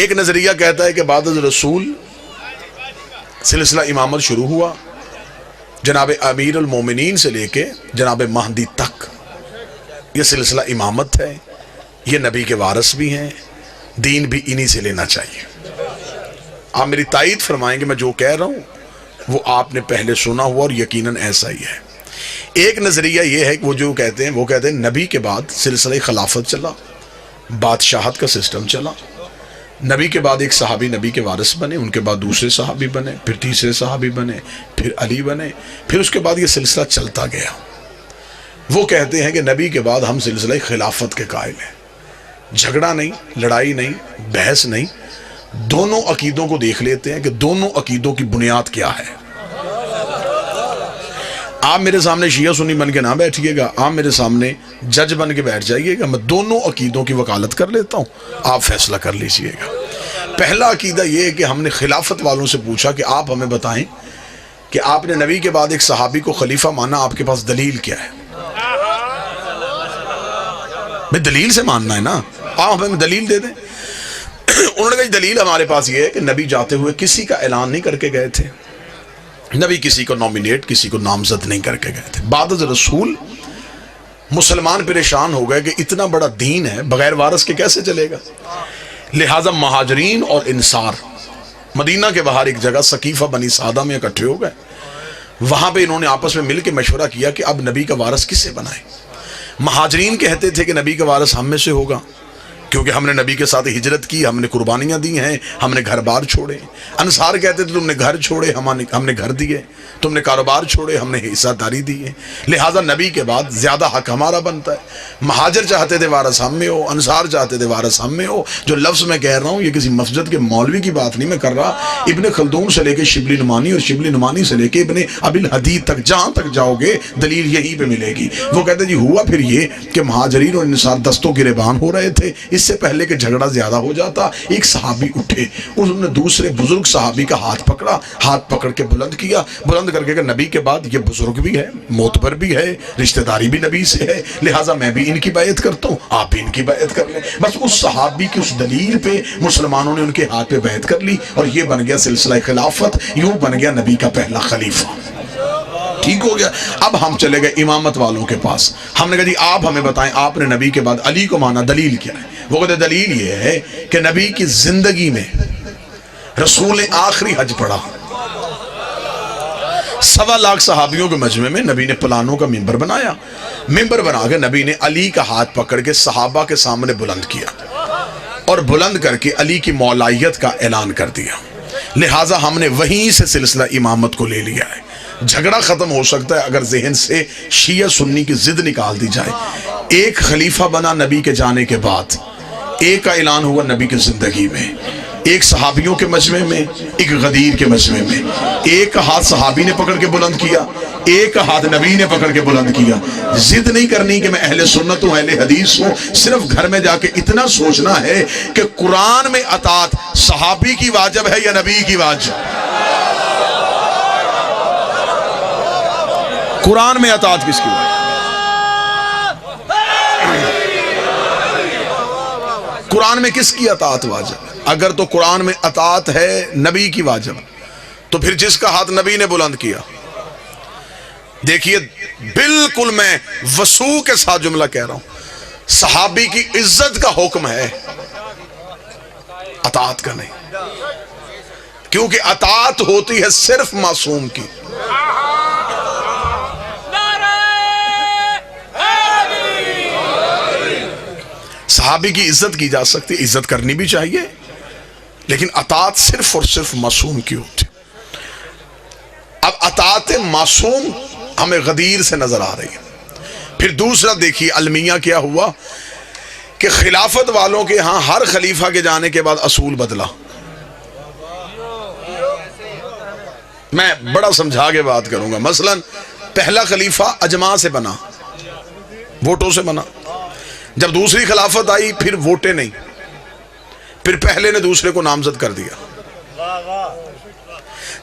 ایک نظریہ کہتا ہے کہ بعد از رسول سلسلہ امامت شروع ہوا، جناب امیر المومنین سے لے کے جناب مہدی تک یہ سلسلہ امامت ہے، یہ نبی کے وارث بھی ہیں، دین بھی انہی سے لینا چاہیے۔ آپ میری تائید فرمائیں گے میں جو کہہ رہا ہوں وہ آپ نے پہلے سنا ہوا اور یقیناً ایسا ہی ہے۔ ایک نظریہ یہ ہے کہ وہ کہتے ہیں نبی کے بعد سلسلہ خلافت چلا، بادشاہت کا سسٹم چلا، نبی کے بعد ایک صحابی نبی کے وارث بنے، ان کے بعد دوسرے صحابی بنے، پھر تیسرے صحابی بنے، پھر علی بنے، پھر اس کے بعد یہ سلسلہ چلتا گیا۔ وہ کہتے ہیں کہ نبی کے بعد ہم سلسلہ خلافت کے قائل ہیں، جھگڑا نہیں، لڑائی نہیں، بحث نہیں، دونوں عقیدوں کو دیکھ لیتے ہیں کہ دونوں عقیدوں کی بنیاد کیا ہے۔ آپ میرے سامنے شیعہ سنی بن کے نہ بیٹھیے گا، آپ میرے سامنے جج بن کے بیٹھ جائیے گا، میں دونوں عقیدوں کی وکالت کر لیتا ہوں، آپ فیصلہ کر لیجئے گا۔ پہلا عقیدہ یہ ہے کہ ہم نے خلافت والوں سے پوچھا کہ آپ ہمیں بتائیں کہ آپ نے نبی کے بعد ایک صحابی کو خلیفہ مانا، آپ کے پاس دلیل کیا ہے؟ میں دلیل سے ماننا ہے نا، آپ ہمیں دلیل دے دیں۔ انہوں نے کہا دلیل ہمارے پاس یہ ہے کہ نبی جاتے ہوئے کسی کا اعلان نہیں کر کے گئے تھے، نبی کسی کو نومینیٹ، کسی کو نامزد نہیں کر کے گئے تھے۔ بعد از رسول مسلمان پریشان ہو گئے کہ اتنا بڑا دین ہے بغیر وارث کے کیسے چلے گا، لہٰذا مہاجرین اور انصار مدینہ کے باہر ایک جگہ سقیفہ بنی سعدہ میں اکٹھے ہو گئے۔ وہاں پہ انہوں نے آپس میں مل کے مشورہ کیا کہ اب نبی کا وارث کسے بنائیں۔ مہاجرین کہتے تھے کہ نبی کا وارث ہم میں سے ہوگا، کیونکہ ہم نے نبی کے ساتھ ہجرت کی، ہم نے قربانیاں دی ہیں، ہم نے گھر بار چھوڑے۔ انصار کہتے تھے تم نے گھر چھوڑے، ہم نے گھر دیے، تم نے کاروبار چھوڑے، ہم نے حصہ داری دی ہے، لہٰذا نبی کے بعد زیادہ حق ہمارا بنتا ہے۔ مہاجر چاہتے تھے وارث ہم میں ہو، انصار چاہتے تھے وارث ہم میں ہو۔ جو لفظ میں کہہ رہا ہوں یہ کسی مسجد کے مولوی کی بات نہیں میں کر رہا، ابن خلدون سے لے کے شبلی نعمانی اور شبلی نعمانی سے لے کے ابن ابی الحدید تک جہاں تک جاؤ گے دلیل یہیں پہ ملے گی۔ وہ کہتے جی ہوا پھر یہ کہ مہاجرین اور انصار دستوں گریبان ہو رہے تھے، اس سے پہلے کہ جھگڑا زیادہ ہو جاتا ایک صحابی اٹھے، انہوں نے دوسرے بزرگ صحابی کا ہاتھ پکڑا، ہاتھ پکڑ کے بلند کیا، بلند کر کے کہ نبی کے بعد یہ بزرگ بھی ہے، معتبر بھی ہے، رشتہ داری بھی نبی سے ہے، لہٰذا میں بھی ان کی بیعت کرتا ہوں، آپ بھی ان کی بیعت کر لیں۔ بس اس صحابی کی اس دلیل پہ مسلمانوں نے ان کے ہاتھ پہ بیعت کر لی اور یہ بن گیا سلسلہ خلافت، یوں بن گیا نبی کا پہلا خلیفہ۔ ٹھیک ہو گیا۔ اب ہم چلے گئے امامت والوں کے پاس، ہم نے کہا جی آپ ہمیں بتائیں آپ نے نبی کے بعد علی کو مانا، دلیل کیا ہے؟ وہ کہتے دلیل یہ ہے کہ نبی کی زندگی میں رسول نے آخری حج پڑھا، 1.25 لاکھ صحابیوں کے مجمع میں نبی نے پلانوں کا ممبر بنایا، ممبر بنا کے نبی نے علی کا ہاتھ پکڑ کے صحابہ کے سامنے بلند کیا اور بلند کر کے علی کی مولائیت کا اعلان کر دیا، لہٰذا ہم نے وہیں سے سلسلہ امامت کو لے لیا ہے۔ جھگڑا ختم ہو سکتا ہے اگر ذہن سے شیعہ سنی کی ضد نکال دی جائے۔ ایک خلیفہ بنا نبی کے جانے کے بعد، ایک کا اعلان ہوا نبی کی زندگی میں، ایک صحابیوں کے مجمع میں، ایک غدیر کے مجمع میں، ایک کا ہاتھ صحابی نے پکڑ کے بلند کیا، ایک کا ہاتھ نبی نے پکڑ کے بلند کیا۔ ضد نہیں کرنی کہ میں اہل سنت ہوں، اہل حدیث ہوں، صرف گھر میں جا کے اتنا سوچنا ہے کہ قرآن میں اطاعت صحابی کی واجب ہے یا نبی کی واجب؟ قرآن میں اطاعت کس کی واجب؟ قرآن میں کس کی اطاعت واجب؟ اگر تو قرآن میں اطاعت ہے نبی کی واجب، تو پھر جس کا ہاتھ نبی نے بلند کیا، دیکھیے بالکل میں وسوع کے ساتھ جملہ کہہ رہا ہوں، صحابی کی عزت کا حکم ہے، اطاعت کا نہیں، کیونکہ اطاعت ہوتی ہے صرف معصوم کی۔ صحابی کی عزت کی جا سکتی، عزت کرنی بھی چاہیے، لیکن اطاعت صرف اور صرف معصوم کی ہوتی۔ اب اطاعت معصوم ہمیں غدیر سے نظر آ رہی ہے۔ پھر دوسرا دیکھیے المیہ کیا ہوا کہ خلافت والوں کے ہاں ہر خلیفہ کے جانے کے بعد اصول بدلا۔ میں بڑا سمجھا کے بات کروں گا۔ مثلا پہلا خلیفہ اجماع سے بنا، ووٹوں سے بنا، جب دوسری خلافت آئی پھر ووٹیں نہیں، پھر پہلے نے دوسرے کو نامزد کر دیا،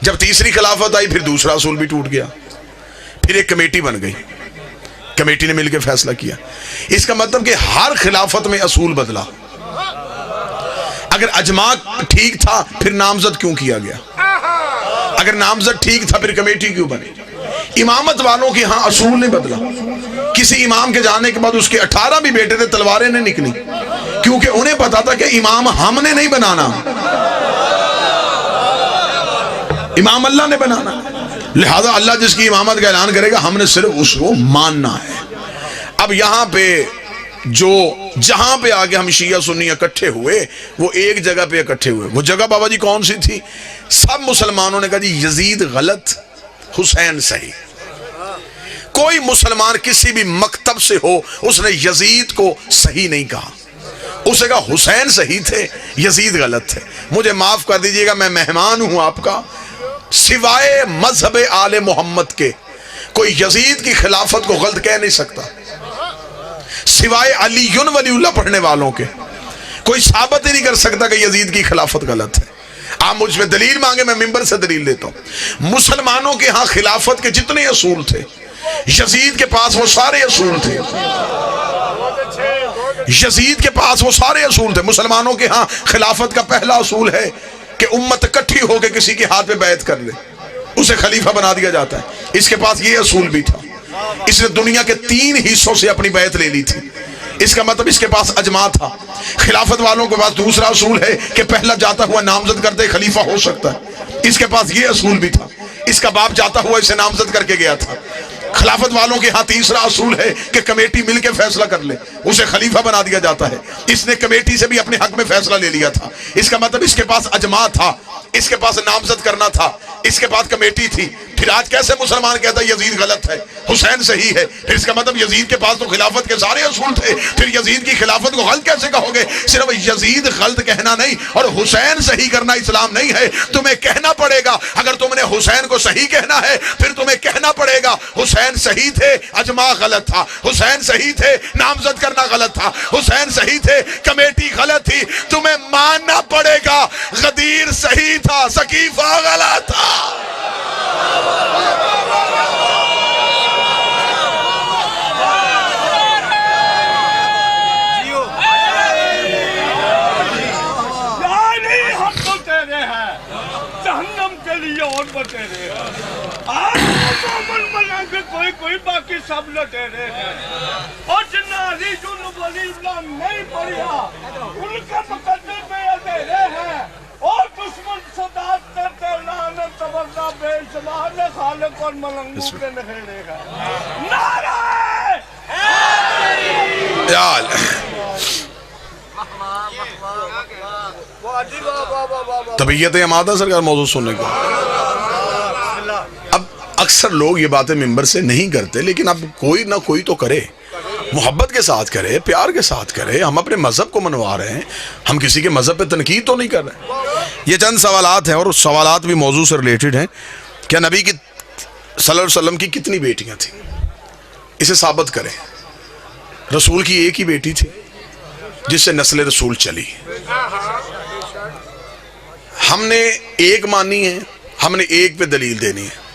جب تیسری خلافت آئی پھر دوسرا اصول بھی ٹوٹ گیا، پھر ایک کمیٹی بن گئی، کمیٹی نے مل کے فیصلہ کیا۔ اس کا مطلب کہ ہر خلافت میں اصول بدلا۔ اگر اجماع ٹھیک تھا پھر نامزد کیوں کیا گیا؟ اگر نامزد ٹھیک تھا پھر کمیٹی کیوں بنی؟ امامت والوں کے ہاں اصول نہیں بدلا. کسی امام کے جانے کے بعد اس کے 18 بھی بیٹے تھے، تلواریں نہیں نکلی، کیونکہ انہیں پتا تھا کہ امام ہم نے نہیں بنانا، امام اللہ نے بنانا. لہذا اللہ جس کی امامت کا اعلان کرے گا ہم نے صرف اس کو ماننا ہے. اب یہاں پہ جہاں پہ آگے ہم شیعہ سنی اکٹھے ہوئے وہ ایک جگہ پہ اکٹھے ہوئے. وہ جگہ بابا جی کون سی تھی؟ سب مسلمانوں نے کہا جی یزید غلط، حسین صحیح. کوئی مسلمان کسی بھی مکتب سے ہو اس نے یزید کو صحیح نہیں کہا، اسے کہا حسین صحیح تھے، یزید غلط تھے. مجھے معاف کر دیجئے گا، میں مہمان ہوں آپ کا. سوائے مذہب آل محمد کے کوئی یزید کی خلافت کو غلط کہہ نہیں سکتا. سوائے علی ولی اللہ پڑھنے والوں کے کوئی ثابت ہی نہیں کر سکتا کہ یزید کی خلافت غلط ہے. آپ مجھ پہ دلیل مانگے، میں ممبر سے دلیل دیتا ہوں. مسلمانوں کے ہاں خلافت کے جتنے اصول تھے یزید کے پاس وہ سارے اصول تھے. یزید کے پاس وہ سارے اصول تھے. مسلمانوں کے ہاں خلافت کا پہلا اصول ہے کہ امت اکٹھی ہو کے کسی کے ہاتھ پہ بیعت کر لے، اسے خلیفہ بنا دیا جاتا ہے. اس کے پاس یہ اصول بھی تھا. اس نے دنیا کے 3 حصوں سے اپنی بیعت لے لی تھی. اس کا مطلب اس کے پاس اجماع تھا. خلافت والوں کے پاس دوسرا اصول ہے کہ پہلا جاتا ہوا نامزد کرتے خلیفہ ہو سکتا ہے. اس کے پاس یہ اصول بھی تھا. اس کا باپ جاتا ہوا اسے نامزد کر کے گیا تھا. خلافت والوں کے ہاں تیسرا اصول ہے کہ کمیٹی مل کے فیصلہ کر لے، اسے خلیفہ بنا دیا جاتا ہے. اس نے کمیٹی سے بھی اپنے حق میں فیصلہ لے لیا تھا. اس کا مطلب اس کے پاس اجماع تھا، اس کے پاس نامزد کرنا تھا، اس کے بعد کمیٹی تھی. پھر آج کیسے مسلمان کہتا ہے یزید غلط ہے، حسین صحیح ہے؟ پھر اس کا مطلب یزید کے پاس تو خلافت کے سارے اصول تھے، پھر یزید کی خلافت کو غلط کیسے کہو گے؟ صرف یزید غلط کہنا نہیں اور حسین صحیح کرنا اسلام نہیں ہے. تمہیں کہنا پڑے گا، اگر تم نے حسین کو صحیح کہنا ہے پھر تمہیں کہنا پڑے گا حسین صحیح تھے، اجماع غلط تھا. حسین صحیح تھے، نامزد کرنا غلط تھا. حسین صحیح تھے، کمیٹی غلط تھی. تمہیں ماننا پڑے گا غدیر صحیح تھا، سقیفہ غلط تھا. کوئی باقی سب لٹیرے ہیں اور جنازی جو ولی اللہ نہیں پڑھا ان کے مقدر پہ اندھیرے ہیں اور دشمن صدات کرتے لعنت تبرہ بے شمار نے خالق اور ملنگوں کے نخیرے ہیں. نعرہ یال طبیعت امادہ سرکار موضوع سننے کو. اب اکثر لوگ یہ باتیں ممبر سے نہیں کرتے، لیکن اب کوئی نہ کوئی تو کرے، محبت کے ساتھ کرے، پیار کے ساتھ کرے. ہم اپنے مذہب کو منوا رہے ہیں، ہم کسی کے مذہب پہ تنقید تو نہیں کر رہے. یہ چند سوالات ہیں اور اس سوالات بھی موضوع سے ریلیٹڈ ہیں. کیا نبی کی صلی اللہ علیہ وسلم کی کتنی بیٹیاں تھیں؟ اسے ثابت کریں. رسول کی ایک ہی بیٹی تھی جس سے نسل رسول چلی. ہم نے ایک مانی ہے، ہم نے ایک پہ دلیل دینی ہے.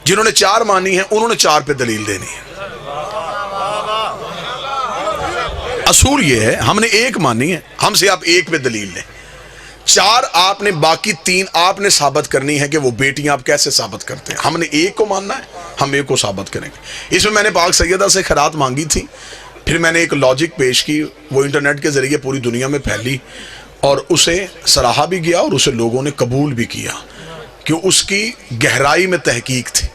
جنہوں نے 4 مانی ہیں انہوں نے 4 پہ دلیل دینی ہے. اصول یہ ہے ہم نے ایک مانی ہے، ہم سے آپ ایک پہ دلیل لیں. 4 آپ نے، باقی 3 آپ نے ثابت کرنی ہے کہ وہ بیٹیاں آپ کیسے ثابت کرتے ہیں. ہم نے ایک کو ماننا ہے، ہم ایک کو ثابت کریں گے. اس میں نے پاک سیدہ سے خیرات مانگی تھی، پھر میں نے ایک لاجک پیش کی، وہ انٹرنیٹ کے ذریعے پوری دنیا میں پھیلی اور اسے سراہا بھی گیا اور اسے لوگوں نے قبول بھی کیا کہ اس کی گہرائی میں تحقیق تھی.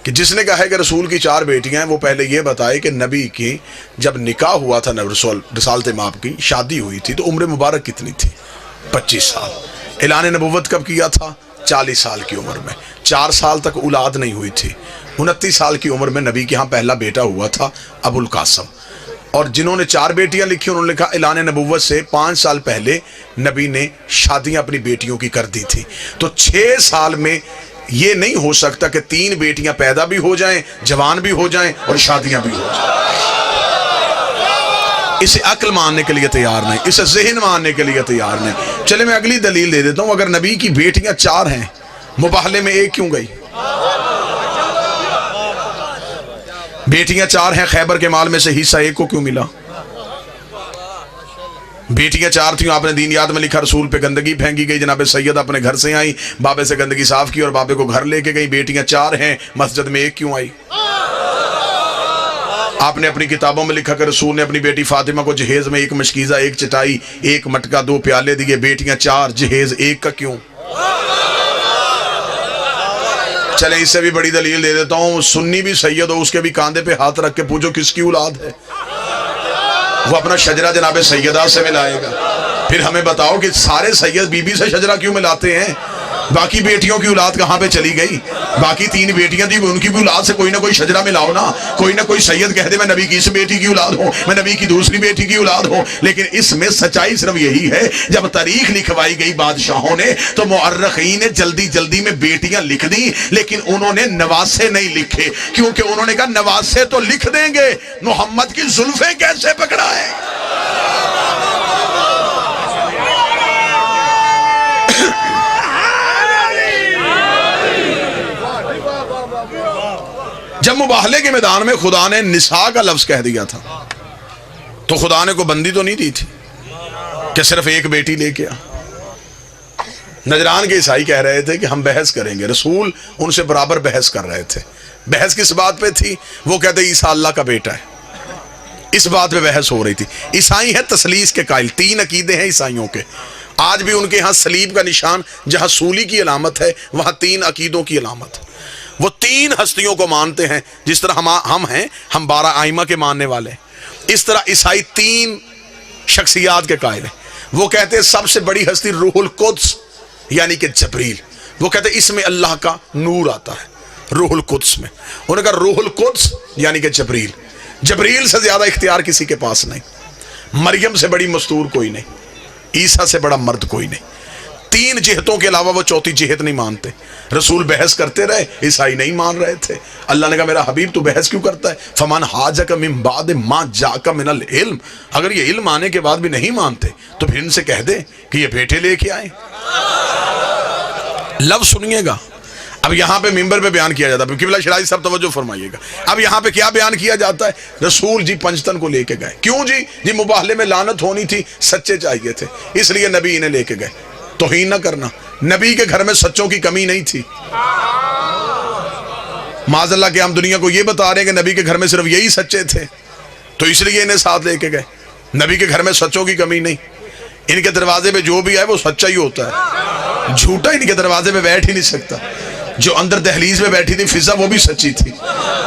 کہ جس نے کہا ہے کہ رسول کی 4 بیٹیاں ہیں وہ پہلے یہ بتائے کہ نبی کی جب نکاح ہوا تھا، رسالت مآب کی شادی ہوئی تھی تو عمر مبارک کتنی تھی؟ 25 سال. اعلان نبوت کب کیا تھا؟ 40 سال کی عمر میں. 4 سال تک اولاد نہیں ہوئی تھی. 29 سال کی عمر میں نبی کے ہاں پہلا بیٹا ہوا تھا ابو القاسم. اور جنہوں نے 4 بیٹیاں لکھی انہوں نے لکھا اعلان نبوت سے 5 سال پہلے نبی نے شادیاں اپنی بیٹیوں کی کر دی تھی. تو 6 سال میں یہ نہیں ہو سکتا کہ 3 بیٹیاں پیدا بھی ہو جائیں، جوان بھی ہو جائیں اور شادیاں بھی ہو جائیں. اسے عقل ماننے کے لیے تیار نہیں، اسے ذہن ماننے کے لیے تیار نہیں. چلے میں اگلی دلیل دے دیتا ہوں. اگر نبی کی بیٹیاں 4 ہیں، مباہلے میں 1 کیوں گئی؟ بیٹیاں 4 ہیں، خیبر کے مال میں سے حصہ 1 کو کیوں ملا؟ بیٹیاں 4 تھیں، آپ نے دینیات میں لکھا رسول پہ گندگی پھینکی گئی، جناب سید اپنے گھر سے آئی، بابے سے گندگی صاف کی اور بابے کو گھر لے کے گئی۔ بیٹیاں 4 ہیں، مسجد میں 1 کیوں آئی؟ آپ نے اپنی کتابوں میں لکھا کہ رسول نے اپنی بیٹی فاطمہ کو جہیز میں 1 مشکیزہ، 1 چٹائی، 1 مٹکا، 2 پیالے دیے۔ بیٹیاں 4، جہیز 1 کا کیوں؟ چلیں اس سے بھی بڑی دلیل دے دیتا ہوں، سنی بھی سید ہو، اس کے بھی کاندھے پہ ہاتھ رکھ کے پوچھو کس کی اولاد ہے، وہ اپنا شجرہ جناب سیدہ سے ملائے گا۔ پھر ہمیں بتاؤ کہ سارے سید بی بی سے شجرہ کیوں ملاتے ہیں؟ باقی بیٹیوں کی اولاد کہاں پہ چلی گئی؟ باقی 3 بیٹیاں تھیں، ان کی بھی اولاد سے کوئی نہ کوئی شجرہ ملاؤ نا، کوئی نہ کوئی سید کہہ دے میں نبی کی اس بیٹی کی اولاد ہوں، میں نبی کی دوسری بیٹی کی اولاد ہوں۔ لیکن اس میں سچائی صرف یہی ہے، جب تاریخ لکھوائی گئی بادشاہوں نے تو مؤرخین نے جلدی جلدی میں بیٹیاں لکھ دی، لیکن انہوں نے نواسے نہیں لکھے، کیونکہ انہوں نے کہا نواسے تو لکھ دیں گے، محمد کی زلفیں کیسے پکڑائیں؟ جب مباہلے کے میدان میں خدا نے نساء کا لفظ کہہ دیا تھا تو خدا نے کو بندی تو نہیں دی تھی کہ صرف 1 بیٹی لے کے آ۔ نجران کے عیسائی کہہ رہے تھے کہ ہم بحث کریں گے، رسول ان سے برابر بحث کر رہے تھے۔ بحث کس بات پہ تھی؟ وہ کہتے عیسیٰ اللہ کا بیٹا ہے، اس بات پہ بحث ہو رہی تھی۔ عیسائی ہے تثلیث کے قائل، 3 عقیدے ہیں عیسائیوں کے، آج بھی ان کے ہاں صلیب کا نشان جہاں سولی کی علامت ہے وہاں 3 عقیدوں کی علامت ہے۔ وہ 3 ہستیوں کو مانتے ہیں، جس طرح ہم ہیں، ہم 12 آئمہ کے ماننے والے ہیں، اس طرح عیسائی 3 شخصیات کے قائل ہیں۔ وہ کہتے ہیں سب سے بڑی ہستی روح القدس یعنی کہ جبریل، وہ کہتے ہیں اس میں اللہ کا نور آتا ہے روح القدس میں۔ انہوں نے کہا روح القدس یعنی کہ جبریل، جبریل سے زیادہ اختیار کسی کے پاس نہیں، مریم سے بڑی مستور کوئی نہیں، عیسیٰ سے بڑا مرد کوئی نہیں۔ 3 جہتوں کے علاوہ وہ 4تھی جہت نہیں مانتے۔ رسول بحث کرتے رہے، عیسائی نہیں مان رہے تھے۔ اللہ نے کہا میرا حبیب تو بحث کیوں کرتا ہے؟ فمن حاجک من بعد ما جاءک من العلم، اگر یہ علم آنے کے بعد بھی نہیں مانتے تو پھر ان سے کہہ دے کہ یہ بیٹے لے کے آئیں۔ لفظ سنیے گا، اب یہاں پہ ممبر پہ بیان کیا جاتا ہے، قبلہ شرائع صاحب توجہ فرمائیے گا، اب یہاں پہ کیا بیان کیا جاتا ہے؟ رسول جی پنجتن کو لے کے گئے، کیوں جی مباہلے میں لعنت ہونی تھی، سچے چاہیے تھے، اس لیے نبی انہیں لے کے گئے۔ توہین نہ کرنا، نبی کے گھر میں سچوں کی کمی نہیں تھی۔ معاذ اللہ کہ ہم دنیا کو یہ بتا رہے ہیں کہ نبی کے گھر میں صرف یہی سچے تھے تو اس لیے انہیں ساتھ لے کے گئے۔ نبی کے گھر میں سچوں کی کمی نہیں، ان کے دروازے پہ جو بھی آئے وہ سچا ہی ہوتا ہے، جھوٹا ان کے دروازے پہ بیٹھ ہی نہیں سکتا۔ جو اندر دہلیز میں بیٹھی تھی فضا وہ بھی سچی تھی،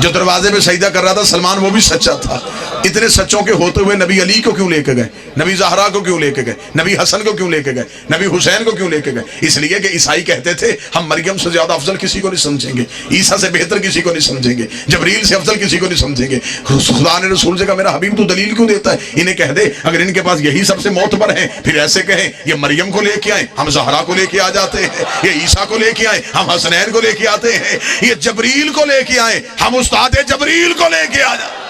جو دروازے پہ سجدہ کر رہا تھا سلمان وہ بھی سچا تھا۔ اتنے سچوں کے ہوتے ہوئے نبی علی کو کیوں لے کے گئے؟ نبی زہرا کو کیوں لے کے گئے؟ نبی حسن کو کیوں لے کے گئے؟ نبی حسین کو کیوں لے کے گئے؟ اس لیے کہ عیسائی کہتے تھے ہم مریم سے زیادہ افضل کسی کو نہیں سمجھیں گے، عیسیٰ سے بہتر کسی کو نہیں سمجھیں گے، جبریل سے افضل کسی کو نہیں سمجھیں گے۔ خدا نے رسول سے کہا میرا حبیب تو دلیل کیوں دیتا ہے؟ انہیں کہہ دے اگر ان کے پاس یہی سب سے معتبر ہیں پھر ایسے کہیں یہ مریم کو لے کے آئیں ہم زہرا کو لے کے آ جاتے ہیں، یہ عیسیٰ کو لے کے آئیں ہم حسنین کو لے کے آتے ہیں، یہ جبریل کو لے کے آئیں ہم استاد جبریل کو لے کے آ جائیں۔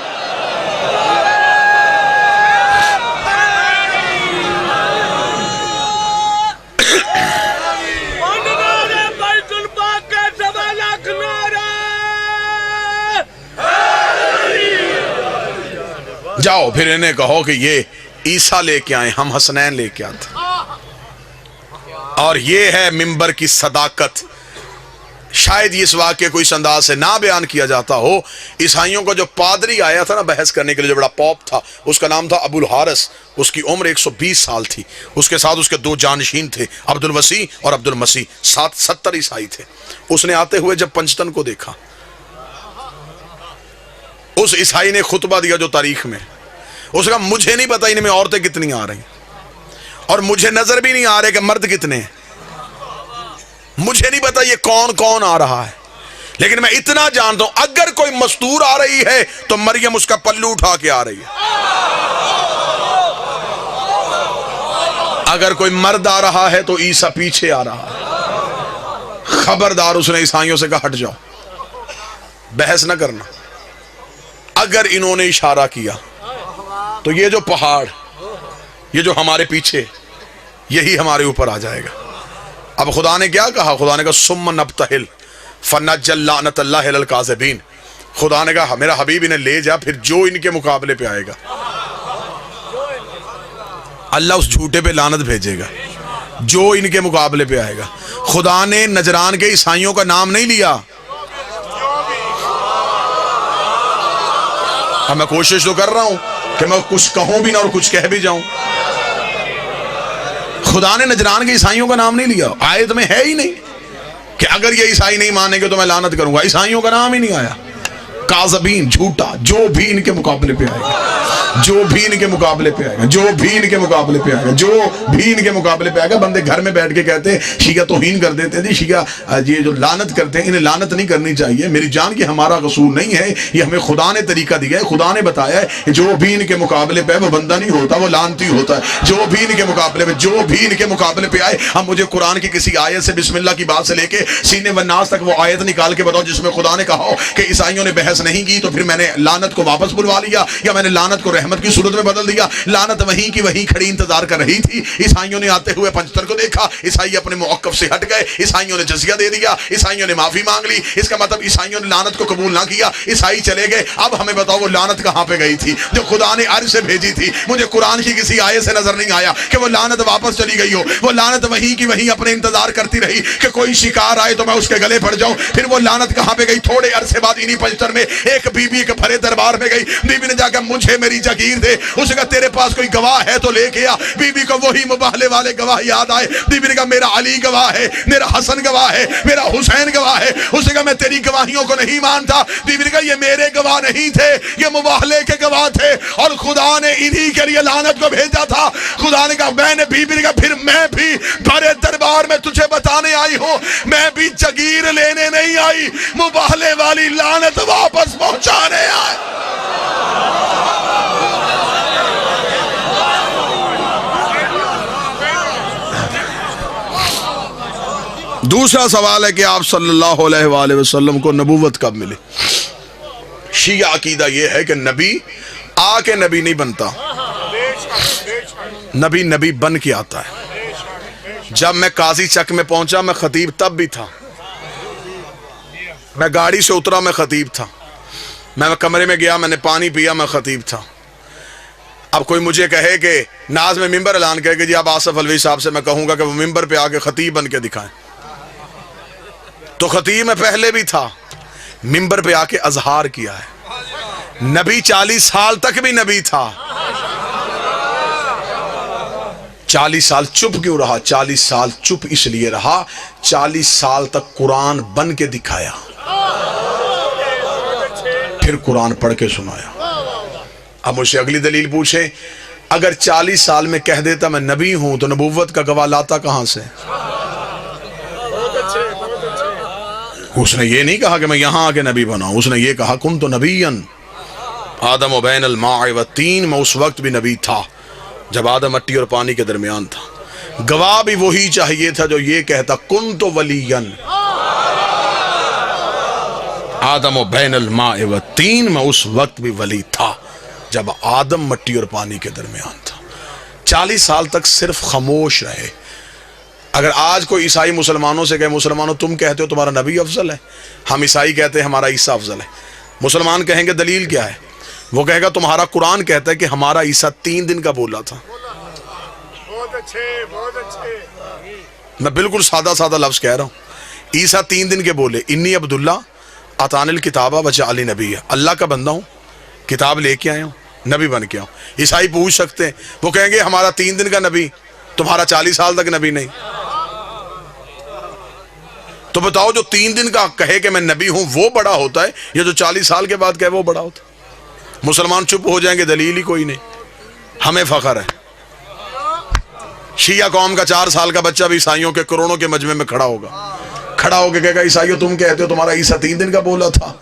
جاؤ پھر انہیں کہو کہ یہ عیسیٰ لے کے آئیں ہم حسنین لے کے آتے۔ اور یہ ہے ممبر کی صداقت۔ شاید اس واقعے کو اس انداز سے نہ بیان کیا جاتا ہو۔ عیسائیوں کا جو پادری آیا تھا نا بحث کرنے کے لیے، جو بڑا پوپ تھا، اس کا نام تھا ابو الحارث، اس کی عمر 120 سال تھی، اس کے ساتھ اس کے 2 جانشین تھے، عبد الوسیع اور عبد المسیح، 70 عیسائی تھے۔ اس نے آتے ہوئے جب پنجتن کو دیکھا، اس عیسائی نے خطبہ دیا جو تاریخ میں، اس کا مجھے نہیں پتا ان میں عورتیں کتنی آ رہی اور مجھے نظر بھی نہیں آ رہے کہ مرد کتنے ہیں، مجھے نہیں پتا یہ کون کون آ رہا ہے، لیکن میں اتنا جانتا ہوں اگر کوئی مستور آ رہی ہے تو مریم اس کا پلو اٹھا کے آ رہی ہے، اگر کوئی مرد آ رہا ہے تو عیسیٰ پیچھے آ رہا ہے۔ خبردار، اس نے عیسائیوں سے کہا ہٹ جاؤ، بحث نہ کرنا۔ اگر انہوں نے اشارہ کیا تو یہ جو پہاڑ، یہ جو ہمارے پیچھے، یہی ہمارے اوپر آ جائے گا۔ اب خدا نے کیا کہا؟ خدا نے کہا ثم نبتہل فنجعل لعنت اللہ علی الکاذبین۔ خدا نے کہا میرا حبیب انہیں لے جا، پھر جو ان کے مقابلے پہ آئے گا اللہ اس جھوٹے پہ لعنت بھیجے گا جو ان کے مقابلے پہ آئے گا. خدا نے نجران کے عیسائیوں کا نام نہیں لیا. اب میں کوشش تو کر رہا ہوں کہ میں کچھ کہوں بھی نہ اور کچھ کہہ بھی جاؤں. خدا نے نجران کے عیسائیوں کا نام نہیں لیا. آیت میں ہے ہی نہیں کہ اگر یہ عیسائی نہیں مانیں گے تو میں لعنت کروں گا. عیسائیوں کا نام ہی نہیں آیا. کاذبین، جھوٹا، جو بھی ان کے مقابلے پہ آئے گا، جو بھی ان کے مقابلے پہ آئے گا، جو بھی ان کے مقابلے پہ آئے گا، جو بھی ان کے مقابلے پہ آئے گا. بندے گھر میں بیٹھ کے کہتے ہیں شیعہ توہین کر دیتے ہیں، شیعہ یہ جو لعنت کرتے ہیں، انہیں لعنت نہیں کرنی چاہیے. میری جان کی ہمارا قصور نہیں ہے، یہ ہمیں خدا نے طریقہ دیا ہے. خدا نے بتایا ہے جو بھی ان کے مقابلے پہ وہ بندہ نہیں ہوتا، وہ لعنتی ہوتا ہے. جو بھی ان کے مقابلے پہ، جو بھی ان کے مقابلے پہ آئے. اب مجھے قرآن کی کسی آیت سے، بسم اللہ کی بات سے لے کے سینے والناس تک وہ آیت نکال کے بتاؤ جس میں خدا نے کہا ہو کہ عیسائیوں نے بحث نہیں کی تو پھر میں نے لعنت کو واپس بلوا لیا، یا میں نے لعنت کو رحمت کی صورت میں بدل دیا. لعنت وہیں کی وہیں کھڑی انتظار کر رہی تھی. عیسائیوں نے آتے ہوئے پنجتر کو دیکھا، عیسائی اپنے موقف سے ہٹ گئے، عیسائیوں نے جزیہ دے دیا، عیسائیوں نے معافی مانگ لی. اس کا مطلب عیسائیوں نے لعنت کو قبول نہ کیا، عیسائی چلے گئے. اب ہمیں بتاؤ وہ لعنت کہاں پہ گئی تھی جو خدا نے عرش سے بھیجی تھی؟ مجھے قرآن کی کسی آیت سے نظر نہیں آیا کہ وہ لعنت واپس چلی گئی ہو. وہ لعنت وہیں کی وہیں اپنے انتظار کرتی رہی کہ کوئی شکار آئے تو میں اس کے گلے پڑ جاؤں. پھر وہ لعنت کہاں پہ گئی؟ تھوڑے عرصے بعد انہی پنجتر میں ایک بی بی کے بھرے دربار میں گئی. بی بی نے جا کے مجھے میری جگیر دے. اس نے کہا تیرے پاس کوئی گواہ ہے تو لے کے آ. بی بی کو وہی مباہلے والے گواہ یاد آئے. بی بی نے کہا میرا علی گواہ ہے، میرا حسن گواہ ہے، میرا حسین گواہ ہے. اس نے کہا میں تیری گواہیوں کو نہیں مانتا. بی بی نے کہا یہ میرے گواہ نہیں تھے، یہ مباہلے کے گواہ تھے، اور خدا نے انہی کے لیے لعنت کو بھیجا تھا. خدا نے کہا میں نے، بی بی نے کہا پھر میں بھی بڑے دربار میں تجھے بتانے آئی ہوں، میں بھی جگیر لینے نہیں آئی، مباہلے والی لعنت واپس پہنچانے آئی. دوسرا سوال ہے کہ آپ صلی اللہ علیہ وآلہ وسلم کو نبوت کب ملی؟ شیعہ عقیدہ یہ ہے کہ نبی آ کے نبی نہیں بنتا، نبی نبی بن کے آتا ہے. جب میں قاضی چک میں پہنچا میں خطیب تب بھی تھا، میں گاڑی سے اترا میں خطیب تھا، میں کمرے میں گیا میں نے پانی پیا میں خطیب تھا. اب کوئی مجھے کہے کہ ناز میں ممبر اعلان کرے کہ جی آپ آصف الوی صاحب سے، میں کہوں گا کہ وہ ممبر پہ آ کے خطیب بن کے دکھائیں. تو خطیب میں پہلے بھی تھا، ممبر پہ آ کے اظہار کیا ہے. نبی 40 سال تک بھی نبی تھا. 40 سال چپ کیوں رہا؟ 40 سال چپ اس لیے رہا 40 سال تک قرآن بن کے دکھایا، پھر قرآن پڑھ کے سنایا. اب مجھ سے اگلی دلیل پوچھیں، اگر 40 سال میں کہہ دیتا میں نبی ہوں تو نبوت کا گواہ لاتا کہاں سے؟ اس نے یہ نہیں کہا کہ میں یہاں آ کے نبی بناؤں، اس نے یہ کہا کنت نبیًا آدم و بین الماء والطین، میں اس وقت بھی نبی تھا جب آدم مٹی اور پانی کے درمیان تھا. گواہ بھی وہی چاہیے تھا جو یہ کہتا کنت ولیًا آدم و بین الماء والطین، میں اس وقت بھی ولی تھا جب آدم مٹی اور پانی کے درمیان تھا. 40 سال تک صرف خاموش رہے. اگر آج کوئی عیسائی مسلمانوں سے کہے مسلمانوں تم کہتے ہو تمہارا نبی افضل ہے، ہم عیسائی کہتے ہیں ہمارا عیسیٰ افضل ہے. مسلمان کہیں گے دلیل کیا ہے؟ وہ کہے گا تمہارا قرآن کہتا ہے کہ ہمارا عیسیٰ 3 دن کا بولا تھا. میں بالکل سادہ سادہ لفظ کہہ رہا ہوں، عیسیٰ 3 دن کے بولے انی عبداللہ اتانی الکتاب وجعلنی نبی، اللہ کا بندہ ہوں، کتاب لے کے آیا ہوں، نبی بن کے آؤں. عیسائی پوچھ سکتے ہیں، وہ کہیں گے ہمارا 3 دن کا نبی، تمہارا 40 سال تک نبی نہیں. تو بتاؤ جو 3 دن کا کہے کہ میں نبی ہوں وہ بڑا ہوتا ہے یا جو 40 سال کے بعد کہے وہ بڑا ہوتا ہے؟ مسلمان چپ ہو جائیں گے، دلیل ہی کوئی نہیں. ہمیں فخر ہے، شیعہ قوم کا 4 سال کا بچہ بھی عیسائیوں کے کروڑوں کے مجمع میں کھڑا ہوگا، کھڑا ہو کے کہے گا عیسائیوں تم کہتے ہو تمہارا عیسیٰ 3 دن کا بولا تھا.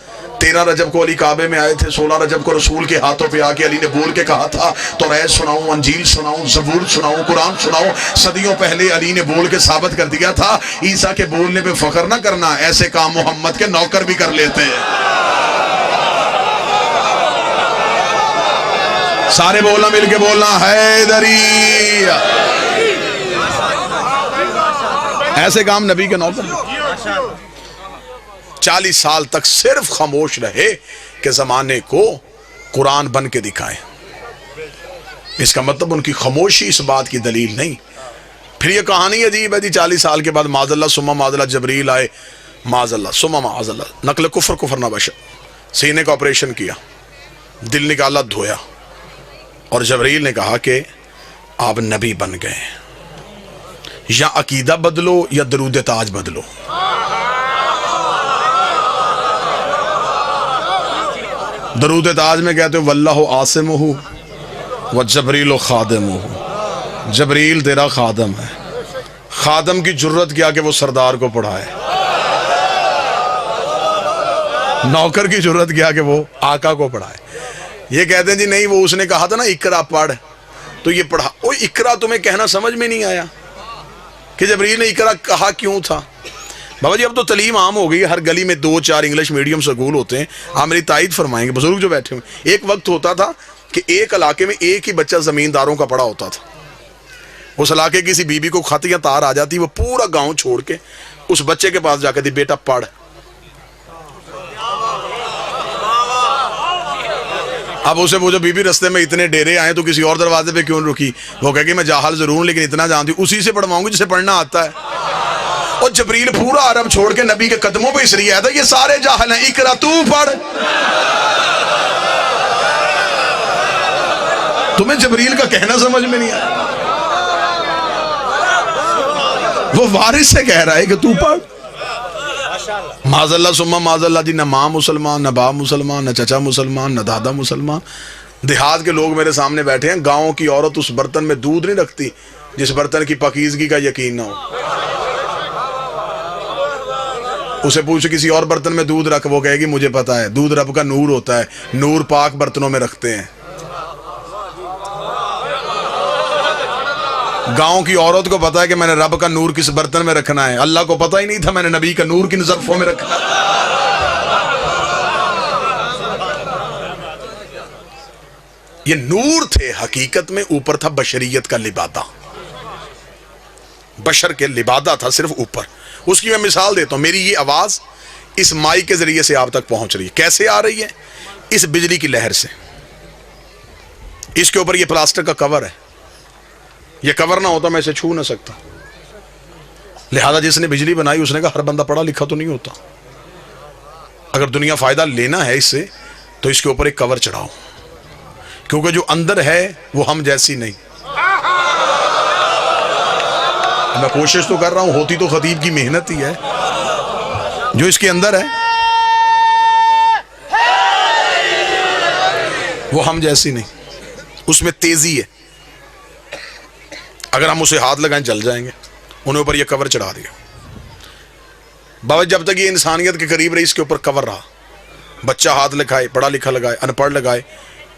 13 رجب کو علی کعبے میں آئے تھے، 16 رجب کو رسول کے ہاتھوں پہ آ کے علی نے بول کے کہا تھا توریت سناؤں، انجیل سناؤں، زبور سناؤں، قرآن سناؤں. صدیوں پہلے علی نے بول کے ثابت کر دیا تھا. عیسیٰ کے بولنے پہ فخر نہ کرنا، ایسے کام محمد کے نوکر بھی کر لیتے ہیں. سارے بولنا، مل کے بولنا، حیدری. ایسے کام نبی کے نوکر. 40 سال تک صرف خاموش رہے کہ زمانے کو قرآن بن کے دکھائے. اس کا مطلب ان کی خاموشی اس بات کی دلیل نہیں. پھر یہ کہانی عجیب ہے جی، 40 سال کے بعد معاذ اللہ ثم معاذ اللہ جبریل آئے، معاذ اللہ ثم معاذ اللہ، نقل کفر نہ بشر، سینے کا آپریشن کیا، دل نکالا، دھویا، اور جبریل نے کہا کہ آپ نبی بن گئے، یا عقیدہ بدلو یا درود تاج بدلو. درود تاج میں کہتے ہو واللہ عاصمہ وجبریل خادمہ، جبریل تیرا خادم ہے. خادم کی جرت کیا کہ وہ سردار کو پڑھائے، نوکر کی جرت کیا کہ وہ آقا کو پڑھائے. یہ کہتے ہیں جی نہیں، وہ اس نے کہا تھا نا اقرا پڑھ، تو یہ پڑھا. وہ اقرا تمہیں کہنا سمجھ میں نہیں آیا کہ جبریل نے اقرا کہا کیوں تھا؟ بابا جی اب تو تعلیم عام ہو گئی ہے، ہر گلی میں 2-4 انگلش میڈیم سکول ہوتے ہیں. آپ میری تائید فرمائیں گے بزرگ جو بیٹھے ہوئے. ایک وقت ہوتا تھا کہ ایک علاقے میں ایک ہی بچہ زمینداروں کا پڑا ہوتا تھا. اس علاقے کی کسی بیوی کو خط یا تار آ جاتی، وہ پورا گاؤں چھوڑ کے اس بچے کے پاس جا کے دی بیٹا پڑھ. اب اسے وہ جو بی بی رستے میں اتنے ڈیرے آئے تو کسی اور دروازے پہ کیوں رکی؟ وہ کہے کہ میں جاہل ضرور ہوں لیکن اتنا جانتی ہوں، اسی سے پڑھواؤں گی جسے پڑھنا آتا ہے. اور جبریل پورا عرب چھوڑ کے نبی کے قدموں پہ اس لیے آیا تھا یہ سارے جاہل ہیں، اقرا تو پڑھ. تمہیں جبریل کا کہنا سمجھ میں نہیں آیا، وہ وارث سے کہہ رہا ہے کہ تو پڑھ. معاذ اللہ ثم معاذ اللہ جی، نہ ماں مسلمان، نہ باپ مسلمان، نہ چچا مسلمان، نہ دادا مسلمان. دیہات کے لوگ میرے سامنے بیٹھے ہیں، گاؤں کی عورت اس برتن میں دودھ نہیں رکھتی جس برتن کی پاکیزگی کا یقین نہ ہو. اسے پوچھ کسی اور برتن میں دودھ رکھ، وہ کہے گی مجھے پتا ہے دودھ رب کا نور ہوتا ہے، نور پاک برتنوں میں رکھتے ہیں. گاؤں کی عورت کو پتا ہے کہ میں نے رب کا نور کس برتن میں رکھنا ہے، اللہ کو پتا ہی نہیں تھا میں نے نبی کا نور کن ظرفوں میں رکھنا ہے. یہ نور تھے حقیقت میں، اوپر تھا بشریت کا لبادہ، بشر کے لبادہ تھا صرف اوپر. اس کی میں مثال دیتا ہوں. میری یہ آواز اس مائی کے ذریعے سے آپ تک پہنچ رہی ہے. کیسے آ رہی ہے؟ اس بجلی کی لہر سے. اس کے اوپر یہ پلاسٹک کا کور ہے، یہ کور نہ ہوتا میں اسے چھو نہ سکتا. لہذا جس نے بجلی بنائی اس نے کہا ہر بندہ پڑھا لکھا تو نہیں ہوتا، اگر دنیا فائدہ لینا ہے اس سے تو اس کے اوپر ایک کور چڑھاؤ، کیونکہ جو اندر ہے وہ ہم جیسی نہیں. میں کوشش تو کر رہا ہوں، ہوتی تو خطیب کی محنت ہی ہے. جو اس کے اندر ہے وہ ہم جیسی نہیں، اس میں تیزی ہے. اگر ہم اسے ہاتھ لگائیں چل جائیں گے. انہیں اوپر یہ کور چڑھا دیا. بابا جب تک یہ انسانیت کے قریب رہی اس کے اوپر کور رہا. بچہ ہاتھ لگائے، پڑھا لکھا لگائے، ان پڑھ لگائے،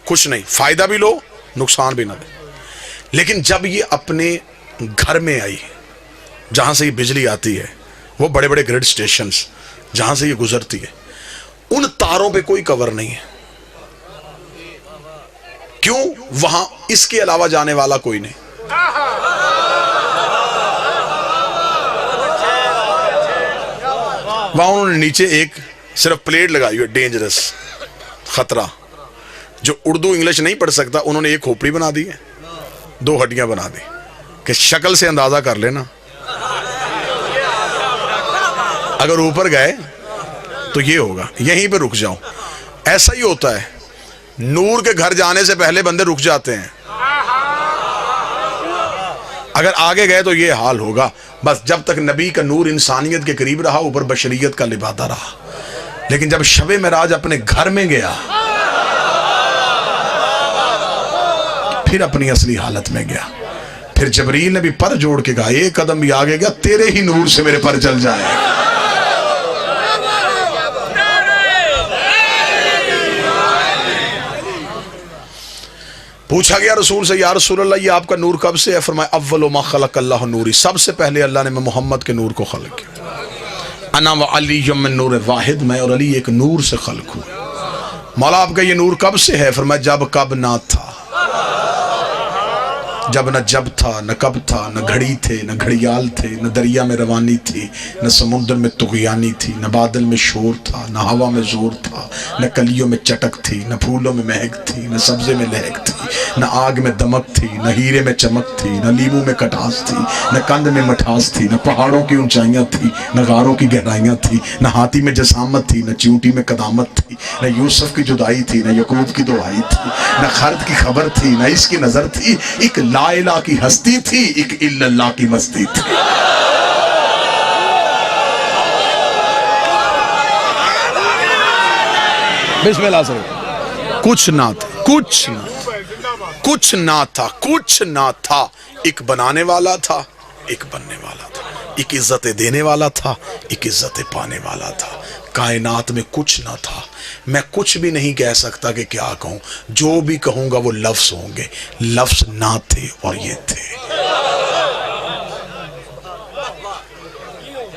کچھ نہیں، فائدہ بھی لو نقصان بھی نہ دے. لیکن جب یہ اپنے گھر میں آئی جہاں سے یہ بجلی آتی ہے، وہ بڑے بڑے گریڈ سٹیشنز جہاں سے یہ گزرتی ہے، ان تاروں پہ کوئی کور نہیں ہے. کیوں؟ وہاں اس کے علاوہ جانے والا کوئی نہیں. وہاں انہوں نے نیچے ایک صرف پلیٹ لگائی ہوئی، ڈینجرس، خطرہ. جو اردو انگلش نہیں پڑھ سکتا انہوں نے ایک کھوپڑی بنا دی ہے، 2 ہڈیاں بنا دی کہ شکل سے اندازہ کر لینا اگر اوپر گئے تو یہ ہوگا، یہیں پہ رک جاؤ. ایسا ہی ہوتا ہے، نور کے گھر جانے سے پہلے بندے رک جاتے ہیں، اگر آگے گئے تو یہ حال ہوگا. بس جب تک نبی کا نور انسانیت کے قریب رہا، اوپر بشریت کا لبادہ رہا. لیکن جب شب معراج اپنے گھر میں گیا پھر اپنی اصلی حالت میں گیا. پھر جبریل نے بھی پر جوڑ کے کہا ایک قدم بھی آگے گیا تیرے ہی نور سے میرے پر جل جائے. پوچھا گیا رسول سے یا رسول اللہ یہ آپ کا نور کب سے ہے؟ فرمایا اول ما خلق اللہ نوری، سب سے پہلے اللہ نے محمد کے نور کو خلق کیا. انا و علی من نور واحد، میں اور علی ایک نور سے خلق ہوں. مولا آپ کا یہ نور کب سے ہے؟ فرمایا جب کب نہ تھا، جب نہ جب تھا نہ کب تھا، نہ گھڑی تھے نہ گھڑیال تھے، نہ دریا میں روانی تھی نہ سمندر میں طغیانی تھی، نہ بادل میں شور تھا نہ ہوا میں زور تھا، نہ کلیوں میں چٹک تھی نہ پھولوں میں مہک تھی، نہ سبزے میں لہک تھی، نہ آگ میں دمک تھی نہ ہیرے میں چمک تھی، نہ لیمو میں کٹاس تھی نہ کند میں مٹھاس تھی، نہ پہاڑوں کی اونچائیاں تھی نہ غاروں کی گہرائیاں تھی، نہ ہاتھی میں جسامت تھی نہ چیونٹی میں قدامت تھی، نہ یوسف کی جدائی تھی نہ یعقوب کی دعائی تھی، نہ خرد کی خبر تھی نہ اس کی نظر تھی، ایک لا الہ کی ہستی تھی ایک الا اللہ کی مستی تھی۔ بسم اللہ سے کچھ نہ تھا، کچھ نہ تھا، کچھ نہ تھا، ایک بنانے والا تھا ایک بننے والا تھا، ایک عزت دینے والا تھا ایک عزت پانے والا تھا۔ کائنات میں کچھ نہ تھا، میں کچھ بھی نہیں کہہ سکتا کہ کیا کہوں، جو بھی کہوں گا وہ لفظ ہوں گے، لفظ نہ تھے اور یہ تھے۔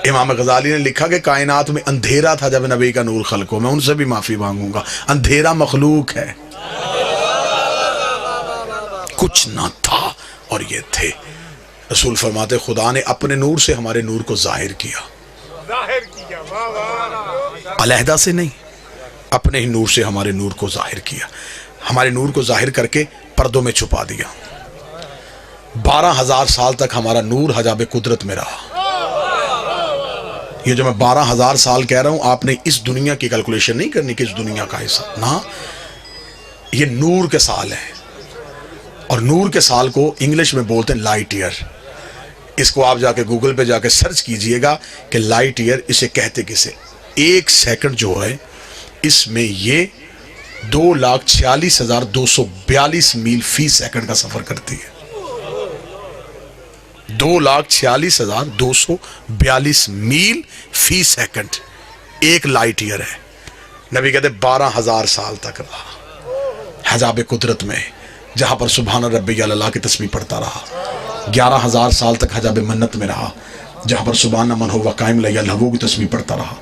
امام غزالی نے لکھا کہ کائنات میں اندھیرا تھا جب نبی کا نور خلق ہو، میں ان سے بھی معافی مانگوں گا، اندھیرا مخلوق ہے، کچھ نہ تھا اور یہ تھے۔ رسول فرماتے خدا نے اپنے نور سے ہمارے نور کو ظاہر کیا، علیحدہ سے نہیں، اپنے ہی نور سے ہمارے نور کو ظاہر کیا، ہمارے نور کو ظاہر کر کے پردوں میں چھپا دیا۔ 12,000 سال تک ہمارا نور حجاب قدرت میں رہا۔ یہ جو میں 12,000 سال کہہ رہا ہوں، آپ نے اس دنیا کی کیلکولیشن نہیں کرنی کہ اس دنیا کا حصہ، نہ، یہ نور کے سال ہیں، اور نور کے سال کو انگلش میں بولتے ہیں لائٹ ایئر۔ اس کو آپ جا کے گوگل پہ جا کے سرچ کیجئے گا کہ لائٹ ایئر اسے کہتے کسے۔ 1 سیکنڈ جو ہے اس میں یہ 2,46,242 میل فی سیکنڈ کا سفر کرتی ہے۔ 2,46,242 میل فی سیکنڈ ایک لائٹ ایئر ہے۔ نبی کہتے 12,000 سال تک رہا حجاب قدرت میں، جہاں پر سبحان ربی اللہ کی تسبیح پڑھتا رہا۔ 11,000 سال تک حجاب منت میں رہا، جہاں پر سبحان من ہوا قائم لیا لہو کی تسبیح پڑھتا رہا۔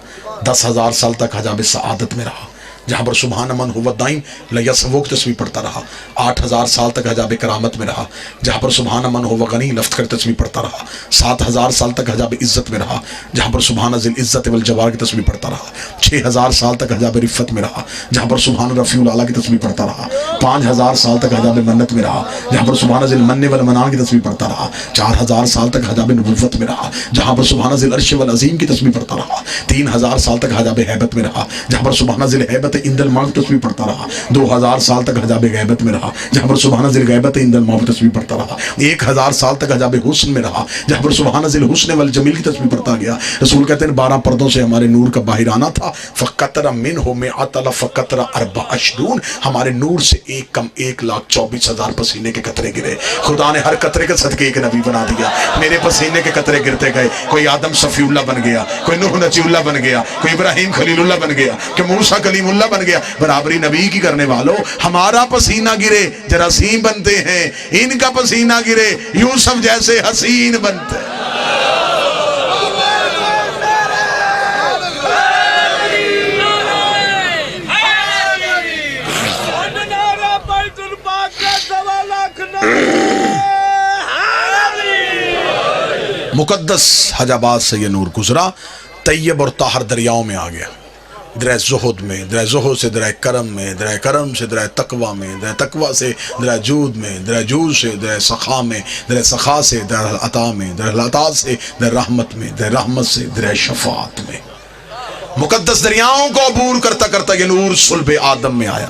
10,000 سال تک حجاب سعادت میں رہا، جہاں پر سبحان من ہوا دائم لیا سبو کی تسبیح پڑھتا رہا۔ 8,000 سال تک حجاب کرامت میں رہا، جہاں پر سبحان من ہوا غنی لفظ کر تسبیح پڑھتا رہا۔ 7,000 سال تک حجاب عزت میں رہا، جہاں پر سبحان ذی العزت والجبار کی تسبیح پڑھتا رہا۔ 6,000 سال تک حجاب رفت میں رہا، جہاں پر سبحان رفیع الاعلیٰ کی تسبیح پڑھتا رہا۔ 5,000 سال تک حجاب منت میں رہا، جہاں پر سبحان ذی المن والمنان کی تسبیح پڑھتا رہا۔ 4,000 سال تک حجاب نبوت میں رہا، جہاں پر سبحان ذی العرش والعظیم کی تسبیح پڑھتا رہا۔ 3,000 سال تک حجاب ہیبت میں رہا، جہاں پر سبحان ذی الہیبت عند الموت تسبیح پڑھتا رہا۔ 2,000 سال تک حجاب غیبت میں رہا، جہاں پر سبحان ذی الغیبت عند الموت تسبیح پڑھتا رہا۔ 1,000 سال تک حجاب حسن میں رہا، جہاں پر سبحان ذی الحسن والجمیل کی تسبیح پڑھتا گیا۔ رسول کہتے ہیں 12 پردوں سے ہمارے نور کا باہر آنا تھا۔ فقطر منہ مئۃ الف فقطر 24، ہمارے نور سے ایک کم 1,24,000 پسینے کے قطرے گرے۔ خدا نے ہر قطرے کے صدقے ایک نبی بنا دیا۔ میرے پسینے کے قطرے گرتے گئے، کوئی آدم صفی اللہ بن گیا، کوئی نوح نجی اللہ بن گیا، کوئی ابراہیم خلیل اللہ بن گیا، کوئی موسیٰ کلیم اللہ بن گیا۔ برابری نبی کی کرنے والوں، ہمارا پسینہ گرے جراثیم بنتے ہیں، ان کا پسینہ گرے یوسف جیسے حسین بنتے ہیں۔ مقدس حجابات سے یہ نور گزرا، طیب اور طاہر دریاؤں میں آ گیا، درہ زہد میں، درہ زہد سے درہ کرم میں، درہ کرم سے درہ تقوی میں، درہ تقوی سے درہ جود میں، درہ جود سے درہ سخا میں، درہ سخا سے درہ عطا میں، درہ عطا سے درہ رحمت میں، درہ رحمت سے درہ شفاعت میں۔ مقدس دریاؤں کو عبور کرتا کرتا یہ نور صلب آدم میں آیا،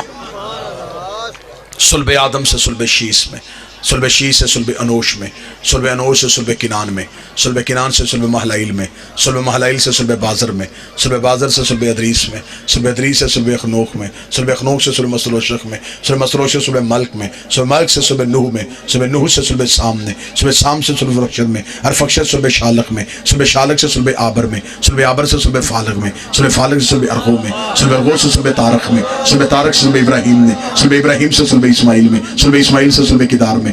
صلب آدم سے صلب شیس میں، صلب شیس سے صلب انوش میں، صلب انوش سے صلب کنان میں، صلب کنان سے صلب محلائل میں، صلب محلائل سے صلب بازر میں، صلب بازر سے صلب ادریس میں، صلب ادریس سے صلب اخنوخ میں، صلب اخنوخ سے صلب مسلوشخ میں، صلب مسلوش سے صلب ملک میں، صلب ملک سے صلب نوح میں، صلب نوح سے صلب سام میں، صلب سام سے صلب رخشد میں، ارفخشد صلب شالق میں، صلب شالق سے صلب آبر میں، صلب آبر سے صلب فالق میں، صلب فالق سے صلب ارغو میں، صلب ارغو سے صلب تارق میں، صلب تارق سے صلب ابراہیم میں، صلب ابراہیم سے صلب اسماعیل میں، صلب اسماعیل سے صلب کدار میں،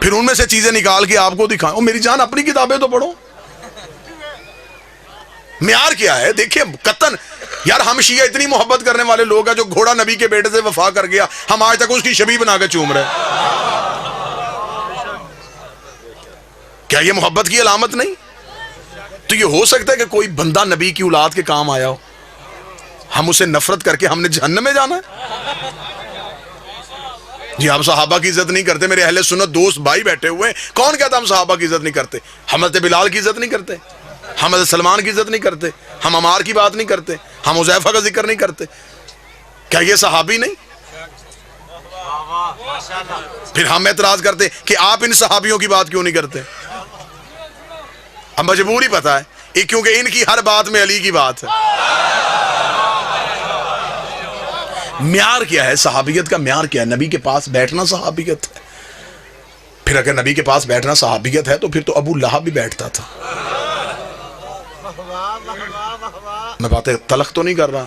پھر ان میں سے چیزیں نکال کے آپ کو دکھائیں. او میری جان اپنی کتابیں تو پڑھو. معیار کیا ہے دیکھیں قطن. یار ہم شیعہ اتنی محبت کرنے والے لوگ ہیں, جو گھوڑا نبی کے بیٹے سے وفا کر گیا ہم آج تک اس کی شبیہ بنا کے چوم رہے. کیا یہ محبت کی علامت نہیں؟ تو یہ ہو سکتا ہے کہ کوئی بندہ نبی کی اولاد کے کام آیا ہو, ہم اسے نفرت کر کے ہم نے جہنم میں جانا ہے؟ جی ہم صحابہ کی عزت نہیں کرتے. میرے اہل سنت دوست بھائی بیٹھے ہوئے ہیں, کون کہتا ہم صحابہ کی عزت نہیں کرتے؟ حضرت بلال کی عزت نہیں کرتے, ہم حضرت سلمان کی عزت نہیں کرتے, ہم عمار کی بات نہیں کرتے, ہم حذیفہ کا ذکر نہیں کرتے. کیا یہ صحابی نہیں؟ پھر ہم اعتراض کرتے کہ آپ ان صحابیوں کی بات کیوں نہیں کرتے؟ ہم مجبوری پتا ہے کیونکہ ان کی ہر بات میں علی کی بات ہے. معیار کیا ہے صحابیت کا؟ معیار کیا ہے؟ نبی کے پاس بیٹھنا صحابیت ہے. پھر اگر نبی کے پاس بیٹھنا صحابیت ہے تو پھر تو ابو لہب بھی بیٹھتا تھا. میں باتیں تلخ تو نہیں کر رہا.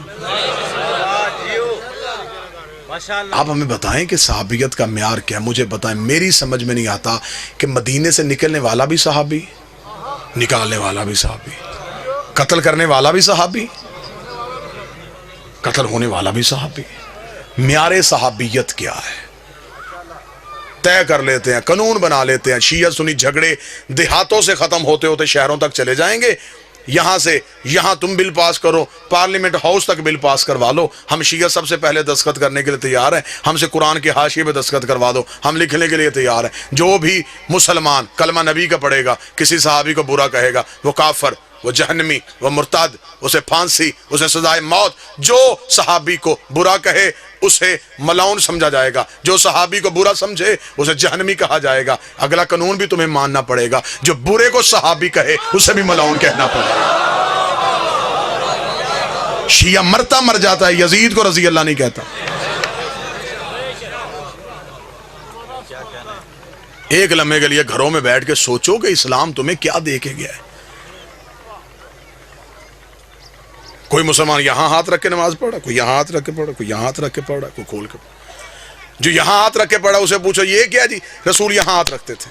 آپ ہمیں بتائیں کہ صحابیت کا معیار کیا ہے؟ مجھے بتائیں. میری سمجھ میں نہیں آتا کہ مدینے سے نکلنے والا بھی صحابی, نکالنے والا بھی صحابی, قتل کرنے والا بھی صحابی, قتل ہونے والا بھی صحابی. معیار صحابیت کیا ہے؟ طے کر لیتے ہیں, قانون بنا لیتے ہیں. شیعہ سنی جھگڑے دیہاتوں سے ختم ہوتے ہوتے شہروں تک چلے جائیں گے. یہاں سے یہاں تم بل پاس کرو, پارلیمنٹ ہاؤس تک بل پاس کروا لو. ہم شیعہ سب سے پہلے دستخط کرنے کے لیے تیار ہیں. ہم سے قرآن کے حاشیے پہ دستخط کروا دو, ہم لکھنے کے لیے تیار ہیں. جو بھی مسلمان کلمہ نبی کا پڑھے گا, کسی صحابی کو برا کہے گا, وہ کافر, وہ جہنمی, وہ مرتد, اسے پھانسی, اسے سزائے موت. جو صحابی کو برا کہے اسے ملعون سمجھا جائے گا, جو صحابی کو برا سمجھے اسے جہنمی کہا جائے گا. اگلا قانون بھی تمہیں ماننا پڑے گا, جو برے کو صحابی کہے اسے بھی ملعون کہنا پڑے گا. شیعہ مرتا مر جاتا ہے, یزید کو رضی اللہ نہیں کہتا. ایک لمحے کے لیے گھروں میں بیٹھ کے سوچو کہ اسلام تمہیں کیا دے کے گیا ہے. کوئی مسلمان یہاں ہاتھ رکھ کے نماز پڑھا, کوئی یہاں ہاتھ رکھ کے پڑھا, کوئی یہاں ہاتھ رکھ کے پڑھا, کوئی کھول کے پڑھا. جو یہاں ہاتھ رکھ کے پڑھا اسے پوچھو یہ کیا جی؟ رسول یہاں ہاتھ رکھتے تھے,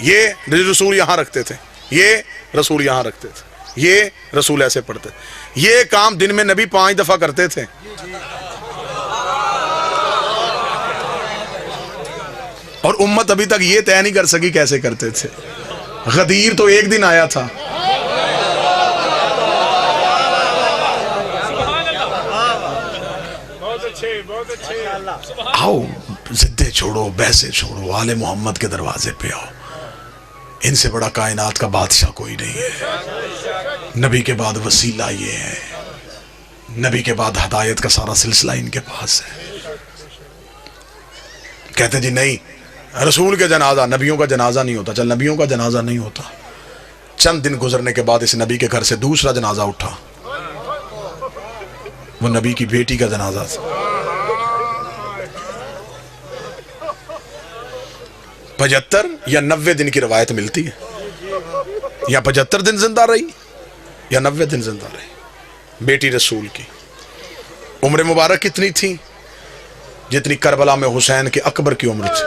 یہ رسول یہاں رکھتے تھے, یہ رسول یہاں رکھتے تھے, یہ رسول ایسے پڑھتے تھے. یہ کام دن میں نبی 5 دفعہ کرتے تھے. اور امت ابھی تک یہ طے نہیں کر سکی کیسے کرتے تھے. غدیر تو ایک دن آیا تھا, آؤ ضدیں چھوڑو, بحثیں چھوڑو, آل محمد کے دروازے پہ آؤ. ان سے بڑا کائنات کا بادشاہ کوئی نہیں ہے. نبی کے بعد وسیلہ یہ ہے, نبی کے بعد ہدایت کا سارا سلسلہ ان کے پاس ہے. کہتے جی نہیں رسول کے جنازہ, نبیوں کا جنازہ نہیں ہوتا. چل نبیوں کا جنازہ نہیں ہوتا. چند دن گزرنے کے بعد اس نبی کے گھر سے دوسرا جنازہ اٹھا, وہ نبی کی بیٹی کا جنازہ تھا. 75 یا 90 دن کی روایت ملتی ہے, یا 75 دن زندہ رہی یا 90 دن زندہ رہی بیٹی رسول کی. عمر مبارک کتنی تھی؟ جتنی کربلا میں حسین کے اکبر کی عمر تھی.